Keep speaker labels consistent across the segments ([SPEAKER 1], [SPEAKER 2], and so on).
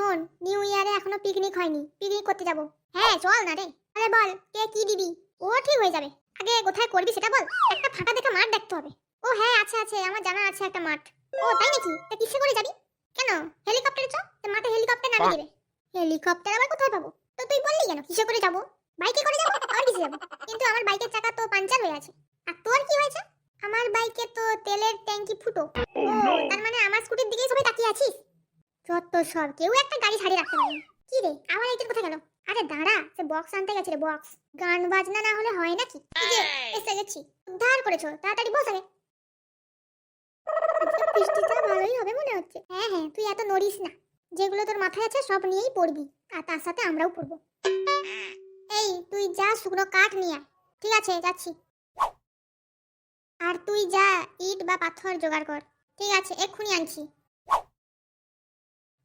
[SPEAKER 1] শোন, নিউ ইয়ারে এখনো পিকনিক হয়নি, পিকনিক করতে যাব। হ্যাঁ চল না রে। আরে বল কে কি দিবি? ও ঠিক হয়ে যাবে, আগে কোথায় করবি সেটা বল। একটা ফাঁকা দেখে মাঠ দেখতে হবে। ও হ্যাঁ আছে আছে, আমার জানা আছে একটা মাঠ। ও তাই নাকি? তা কিসে করে যাবি? কেন হেলিকপ্টারে চ, তো মাঠে হেলিকপ্টার নামিয়ে দেবে। হেলিকপ্টার আবার কোথায় পাবো? তো তুই বললি কেন কিসে করে যাব? বাইকে করে যাব আর কিসে যাব? কিন্তু আমার বাইকের চাকা তো পাঞ্চার হয়ে আছে। আর তোর কি হয়েছে? আমার বাইকে তো তেলের ট্যাঙ্কি ফুটো। ও তার মানে আমার স্কুটির দিকেই সবাই তাকিয়ে আছিস। যত সব, কেউ একটা গাড়ি ছাড়িয়ে রাখতে পারে না। কি রে আমার এইটা কোথায় গেল? আরে দাঁড়া, সে বক্স আনতে গেছে রে, বক্স। গান বাজনা না হলে হয় নাকি? এই যে এসে গেছি, উদ্ধার করেছো, তাড়াতাড়ি বস আগে। আজকে বৃষ্টিটা ভালোই হবে মনে হচ্ছে। হ্যাঁ হ্যাঁ, তুই এত নড়িস না, যেগুলো তোর মাথায় আছে সব নিয়েই পড়বি, আর তার সাথে আমরাও পড়বো। এই তুই যা শুকনো কাঠ নিয়ে আয়। ঠিক আছে যাচ্ছি। আর তুই যা ইট বা পাথর জোগাড় কর। ঠিক আছে এক্ষুনি আনছি।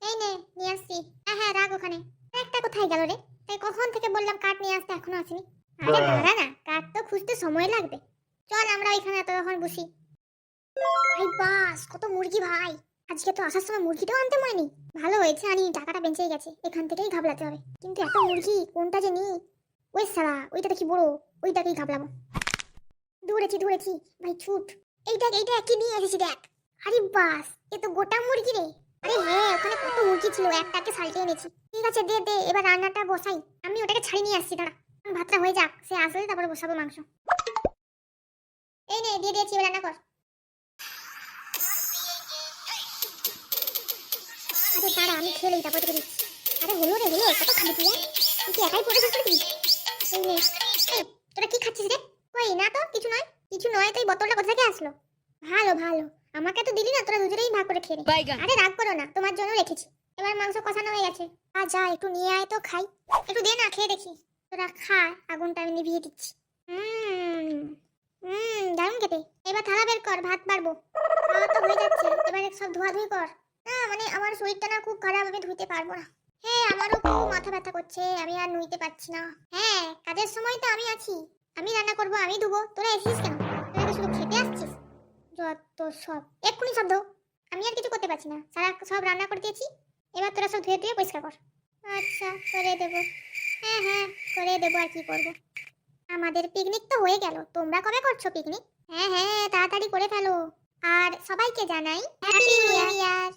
[SPEAKER 1] এই নে নিয়ে আসছি। হ্যাঁ হ্যাঁ রাখ ওখানে। একটা কোথায় গেল রে? তাই কখন থেকে বললাম কাঠ নিয়ে আসতে, এখনো আসেনি। আরে দাঁড়া না, কাঠ তো খুঁজতে সময় লাগবে। চল আমরা ওইখানে এতক্ষণ বসি। ভাই বাস কত মুরগি ভাই! আজকে তো আসার সময় মুরগিটাও আনতে মনে নেই। ভালো হয়েছে আনি, টাকাটা বেঁচে গেছে, এখান থেকেই ঘাবলাতে হবে। কিন্তু এত মুরগি কোনটা যে নিই? ওই সালা ওইটা দেখি বড়, ওইটাকেই ঘাবলাবো। দৌড়েছি দৌড়েছি ভাই ছুট। এইটা কি নিয়ে এসেছি দেখ। আরে বাস এ তো গোটা মুরগি রে। আরে হ্যাঁ ওখানে কত মুরগি ছিল, একটাকে সাইডে এনেছি। ঠিক আছে দে দে, এবার রান্নাটা বসাই। আমি ওটাকে ছাড়িয়ে নিয়ে আসছি, দাঁড়া। ভাতটা হয়ে যাক, সে আসলে তারপরে বসাবো মাংস। এই নে দিয়ে দিয়েছি, এবার রান্না কর। আরে দাঁড়া আমি খেয়ে লই, তারপর তোকে দিচ্ছি। আরে হলো রে হলো, কত খাবি তুই? তুই কি একাই পড়ে শেষ করে দিবি? এই নে। এই তোরা কি খাচ্ছিস রে? কই না তো কিছু নয়। কিছু নয় তো এই বোতলটা কোথা থেকে আসলো? ভালো ভালো, আমাকে তো দিলি না, তোরা দুজনেই ভাগ করে খেয়ে নে। আরে রাগ করো না, তোমার জন্য রেখেছি। এবার মাংস কষানো হয়ে গেছে। যা একটু নিয়ে আয় তো খাই। একটু দে না, খেয়ে দেখি। তোরা খা, আগুনটা আমি নিভিয়ে দিচ্ছি। দারুণ খেতে। এবার থালা বের কর, ভাত বাড়বো। খাওয়া তো হয়ে যাচ্ছে, এবার সব ধোয়াধুয়ি কর। না মানে আমার শরীরটা না খুব খারাপ, আমি ধুইতে পারবো না। হ্যাঁ আমারও খুব মাথা ব্যথা করছে, আমি আর নুইতে পারছি না। হ্যাঁ কাজের সময় তো আমি আছি, আমি রান্না করবো, আমি ধুবো, তোরা এসেছিস কেন? তোরা শুধু খেতে আসছিস। যত সব, এক্ষুনি সব ধো। আমি আর কিছু করতে পারছি না, সারা সব রান্না করে দিয়েছি। এবার তোরা সব ধুয়ে ধুয়ে পরিষ্কার কর। আচ্ছা করে দেবো। হ্যাঁ হ্যাঁ করে দেবো, আর কি করবো। আমাদের পিকনিক তো হয়ে গেল, তোমরা কবে করছো পিকনিক? হ্যাঁ হ্যাঁ তাড়াতাড়ি করে ফেলো। আর সবাইকে জানাই হ্যাপি নিউ ইয়ার।